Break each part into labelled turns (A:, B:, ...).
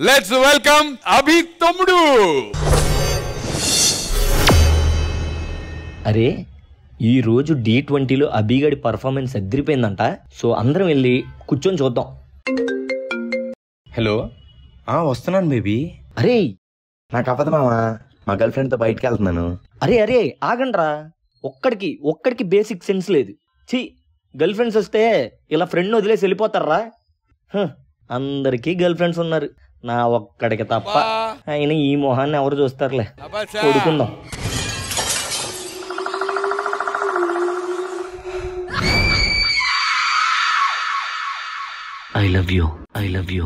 A: Let's welcome అభి తమ్ముడు.
B: అరే ఈ రోజు D20లో అభిగడి పర్ఫార్మెన్స్ అదిరిపోయిందంట. సో అందరం వెళ్ళి కూర్చొని చూద్దాం.
C: హలో, వస్తున్నాను బేబీ.
B: అరే
C: నాకు అవ్వదు మామ, మా గర్ల్ ఫ్రెండ్ తో బయటకు వెళ్తున్నాను.
B: అరే అరే ఆగండ్రా, ఒక్కడికి బేసిక్ సెన్స్ లేదు. ఛీ, గర్ల్ ఫ్రెండ్స్ వస్తే ఇలా ఫ్రెండ్ వదిలేసి వెళ్ళిపోతారా? అందరికీ గర్ల్ ఫ్రెండ్స్ ఉన్నారు, నా ఒక్కడికి తప్ప. అయినా ఈ మొహాన్ని ఎవరు చూస్తారులే, కొడుకుందాం. I love you. I love you.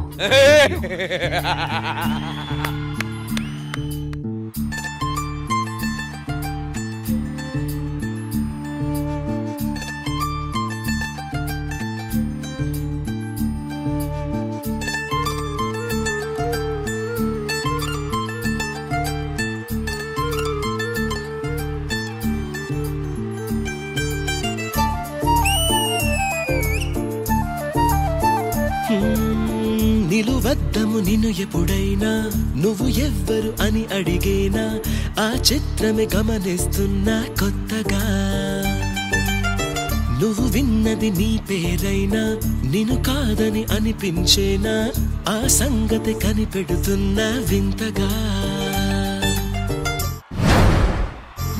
D: నిలువద్దము నిన్ను ఎప్పుడైనా, నువ్వు ఎవ్వరు అని అడిగేనా, ఆ చిత్రమే గమనిస్తున్నా కొత్తగా. నువ్వు విన్నది నీ పేరైనా, నిన్ను కాదని అనిపించేనా, ఆ సంగతి కనిపెడుతున్నా వింతగా.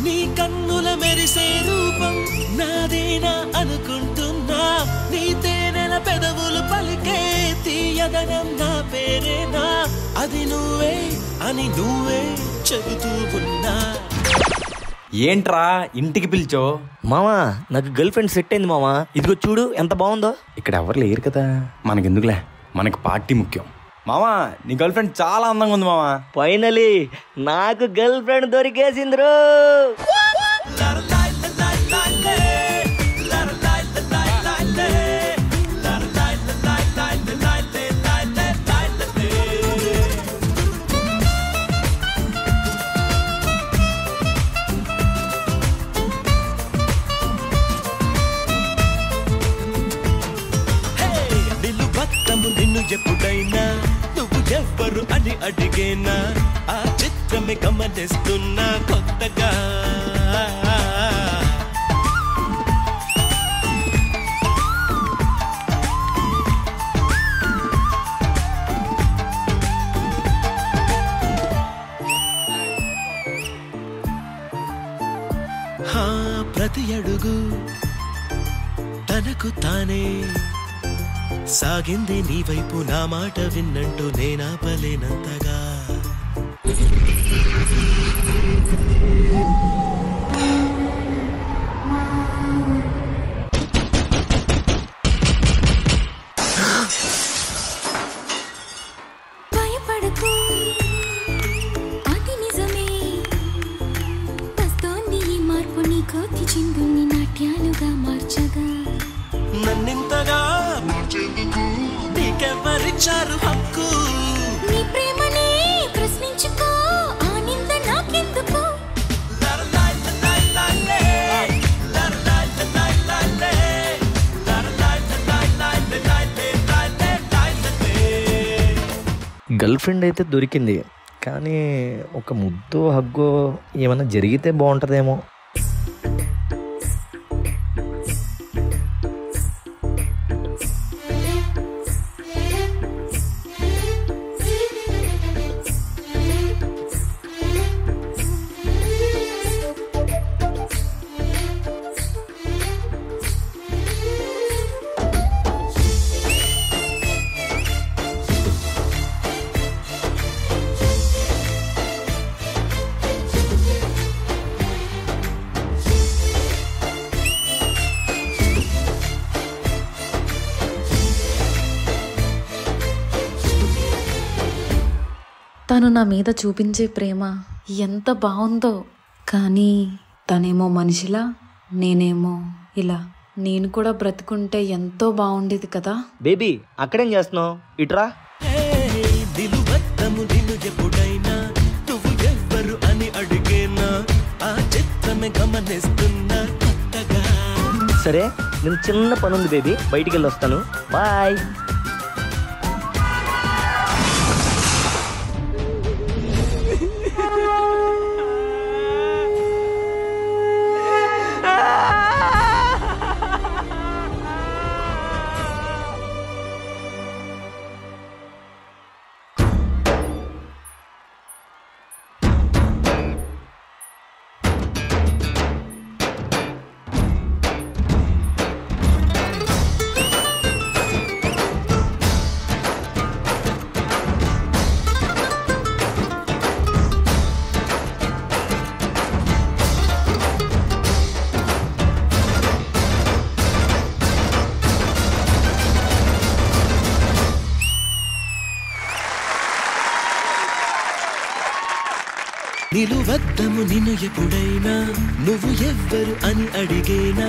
D: నీ కన్నుల మెరిసే రూపం నాదేనా అనుకుంటున్నా, నీ తేనెల పెదవులు పలికే తీయదనం నా పేరేనా, అది నువ్వే అని నువ్వే చెబుతూ ఉన్నా.
C: ఏంట్రా ఇంటికి పిలిచో?
B: మామా నాకు గర్ల్ ఫ్రెండ్ సెట్ అయింది మామా, ఇదిగో చూడు ఎంత బాగుందో.
C: ఇక్కడ ఎవరు లేరు కదా, మనకెందుకులే, మనకి పార్టీ ముఖ్యం. మామా నీ గర్ల్ ఫ్రెండ్ చాలా అందంగా ఉంది మామా.
B: ఫైనలీ నాకు గర్ల్ ఫ్రెండ్ దొరికేసింది.
D: నిన్ను ఎప్పుడైనా, నువ్వు ఎవ్వరు అని అడిగేనా, ఆ చిత్రమే గమనిస్తున్నా కొత్తగా. ప్రతి అడుగు తనకు తానే సాగింది, నీ వైపు నా మాట విన్నంటూ నేనాపలేనంతగా.
E: భయపడకు, అది నిజమే, వస్తోంది ఈ మార్పు, నీ కోతి చిందుల్ని నాట్యాలుగా మార్చగా.
D: నన్నింతగా నీకెవ్వరిచ్చారు హక్కు,
E: నీ ప్రేమనే ప్రశ్నించుకో, ఆనంద నాకెందుకు.
B: గర్ల్ ఫ్రెండ్ అయితే దొరికింది, కానీ ఒక ముద్దు హగ్గు ఏమైనా జరిగితే బాగుంటుందేమో.
F: తను నా మీద చూపించే ప్రేమ ఎంత బాగుందో, కానీ తనేమో మనిషిలా, నేనేమో ఇలా. నేను కూడా బ్రతుకుంటే ఎంతో బాగుండేది కదా.
B: బేబీ అక్కడేం చేస్తున్నావు, ఇట్రా.
D: నిన్ను ఎప్పుడైనా, నువ్వు ఎవ్వరు అని అడిగేనా, ఆ చిత్రమే గమనిస్తున్నా కొత్తగా.
B: సరే నేను చిన్న పని ఉంది బేబీ, బయటికి వెళ్ళి వస్తాను, బాయ్.
D: నిలువద్దము నిన్ను ఎప్పుడైనా నువ్వు ఎవ్వరు అని అడిగేనా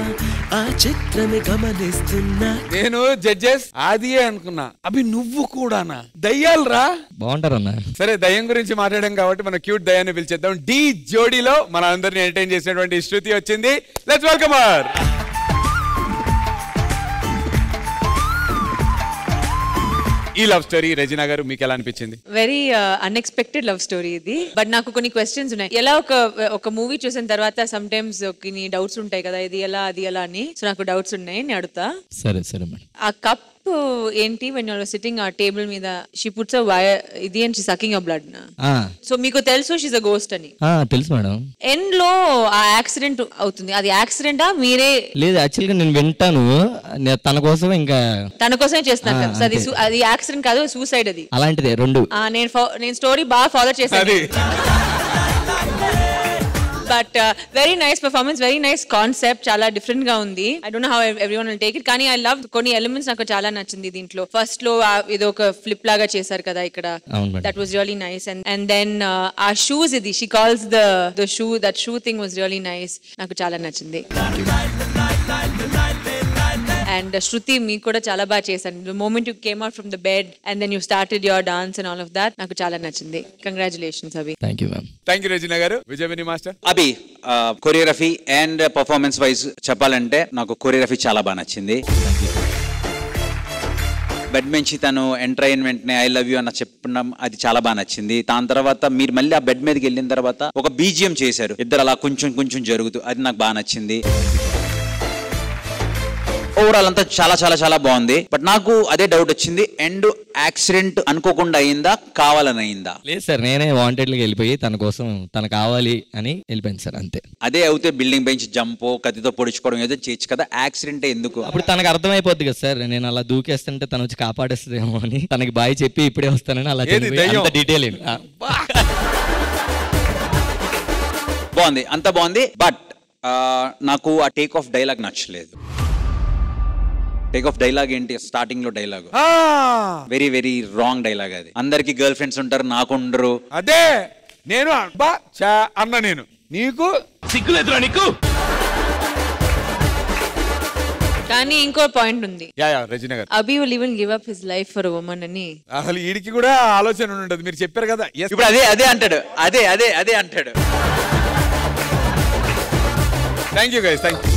D: ఆ చిత్రమే గమనిస్తున్నా.
A: నేను జడ్జెస్ ఆదియే అనుకున్నా, అభి నువ్వు కూడానా? దయ్యాలరా
B: బాగుంటారన్నా.
A: సరే దయ్యం గురించి మాట్లాడాం కాబట్టి మన క్యూట్ దయ్యాన్ని పిలిచేద్దాం. డి జోడీలో మన అందరిని ఎంటర్టైన్ చేసినటువంటి శృతి వచ్చింది. Let's welcome her. ఈ లవ్ స్టోరీ రెజినా గారు మీకు ఎలా అనిపించింది?
G: వెరీ అన్ఎక్స్పెక్టెడ్ లవ్ స్టోరీ ఇది. బట్ నాకు కొన్ని క్వశ్చన్స్ ఉన్నాయి. ఎలా ఒక మూవీ చూసిన తర్వాత సమ్ టైమ్స్ కొన్ని డౌట్స్ ఉంటాయి కదా, ఇది ఎలా అది ఎలా అని. సో నాకు డౌట్స్ ఉన్నాయి, నేను అడుగుతా.
B: సరే సరే మేడం.
G: ఆ కప్ ఏంటి వెన్ యూర్ సిట్టింగ్ ఆ టేబుల్ మీద షీ పుట్స్ ఇది and she sucking your blood. So మీకు తెలుసు షీస్ అ గోస్ట్ అని?
B: తెలుసు మేడం.
G: ఎండ్ లో ఆ యాక్సిడెంట్ అవుతుంది, అది యాక్సిడెంటా మీరే?
B: లేదు, యాక్చువల్ గా నేను వింటాను తన కోసం, ఇంకా తన
G: కోసమే చేస్తాను కదా. అది యాక్సిడెంట్ కాదు, సూసైడ్. అది
B: అలాంటిదే రెండు.
G: నేను స్టోరీ బాగా ఫాలో చేశాను. But very nice performance, very nice concept, చాలా డిఫరెంట్ గా ఉంది. I don't know how everyone will take it, కానీ ఐ లవ్ కొన్ని ఎలిమెంట్స్ నాకు చాలా నచ్చింది దీంట్లో. ఫస్ట్ లో ఇది ఒక ఫ్లిప్ లాగా చేశారు కదా ఇక్కడ, that was really nice. And then ఆ షూస్, ఇది she calls the shoe, that shoe thing was really nice, నాకు చాలా నచ్చింది. అండ్ శృతి మీకు కూడా చాలా బాగా చేశాను. The moment you came out from the bed and then you started your dance and all of that, నాకు చాలా నచ్చింది. Congratulations Abhi.
B: Thank you ma'am.
A: Thank you Regina గారు. విజయవిని master.
H: Abhi, choreography and performance wise చెప్పాలంటే నాకు కొరియోగ్రఫీ చాలా బాగా నచ్చింది. బెడ్ నుంచి తను ఎంటర్ అయిన వెంటనే ఐ లవ్ యూ అన్న చెప్పడం అది చాలా బాగా నచ్చింది. దాని తర్వాత మీరు మళ్ళీ ఆ బెడ్ మీదకి వెళ్ళిన తర్వాత ఒక బీజిఎం చేశారు, ఇద్దరు అలా కొంచెం కొంచెం జరుగుతూ, అది నాకు బాగా నచ్చింది. ఓవరాల్ అంతా చాలా చాలా చాలా బాగుంది. బట్ నాకు అదే డౌట్ వచ్చింది, ఎండ్ యాక్సిడెంట్ అనుకోకుండా అయిందా, కావాలని అయిందా?
B: లేదు సార్, నేనే వాంటెడ్గా వెళ్ళిపోయి తన కోసం, తను కావాలి అని వెళ్ళిపోయింది సార్, అంతే.
H: అదే అవుతే బిల్డింగ్ పైన జంపో కత్తితో పొడుచుకోవడం ఏదో చేయొచ్చు కదా, యాక్సిడెంట్ ఎందుకు?
B: అప్పుడు తనకు అర్థమైపోద్ది కదా సార్, నేను అలా దూకేస్తుంటే తను వచ్చి కాపాడేస్తుందేమో అని తనకి బాయ్ చెప్పి ఇప్పుడే వస్తానని అలా డీటెయిల్.
H: బాగుంది, అంత బాగుంది. బట్ నాకు ఆ టేక్ ఆఫ్ డైలాగ్ నచ్చలేదు. టేక్ ఆఫ్ డైలాగ్ ఏంటి, స్టార్టింగ్ లో dialogue very very wrong dialogue. అది అందరికి గర్ల్ ఫ్రెండ్స్ ఉంటారు, నాకు ఉండరు.
A: అదే నేను అన్న, నేను నీకు సిగ్గులేదురా నీకు?
G: కానీ ఇంకో పాయింట్ ఉంది.
A: రెజినా గారు,
G: Abhi will even give up his life for a woman అని.
A: అసలు వీడికి కూడా ఆలోచన ఉండదు, మీరు చెప్పారు కదా.
H: ఇప్పుడు అదే అంటాడు, అదే అంటాడు.
A: Thank you guys, thank you.